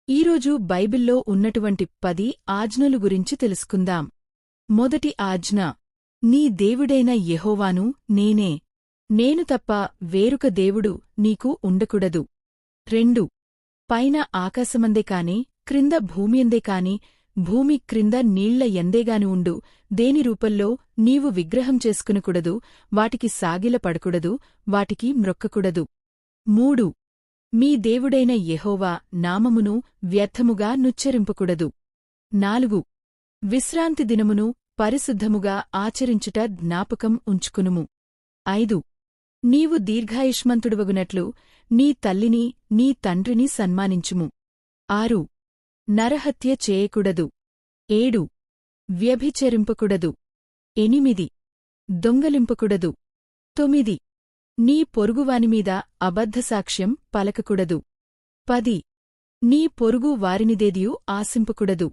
ఈరోజు బైబిల్లో ఉన్నటువంటి 10 ఆజ్ఞలు గురించి తెలుసుకుందాం. మొదటి ఆజ్ఞ, నీ దేవుడైన యెహోవాను నేనే. నేను తప్ప వేరొక దేవుడు నీకు ఉండకూడదు. 2 పైన ఆకాశమందే కాని క్రింద భూమియందే కాని భూమి క్రింద నీళ్ల ఎందేగాని ఉండు దేని రూపంలో నీవు విగ్రహం చేసుకునకూడదు, వాటికి సాగిలపడకూడదు, వాటికి మ్రొక్కకూడదు. 3 మీ దేవుడైన యెహోవా నామమును వ్యర్థముగా నుచ్చరింపకూడదు. 4 విశ్రాంతి దినమును పరిశుద్ధముగా ఆచరించుట జ్ఞాపకం ఉంచుకునుము. 5 నీవు దీర్ఘాయుష్మంతుడవగునట్లు నీ తల్లిని నీ తండ్రిని సన్మానించుము. 6 నరహత్య చేయకూడదు. 7 వ్యభిచరింపకూడదు. 8 దొంగలింపకూడదు. 9 నీ పొరుగువానిమీద అబద్ధసాక్ష్యం పలకకూడదు. 10 నీ పొరుగు వారినిదేదియూ ఆశింపకూడదు.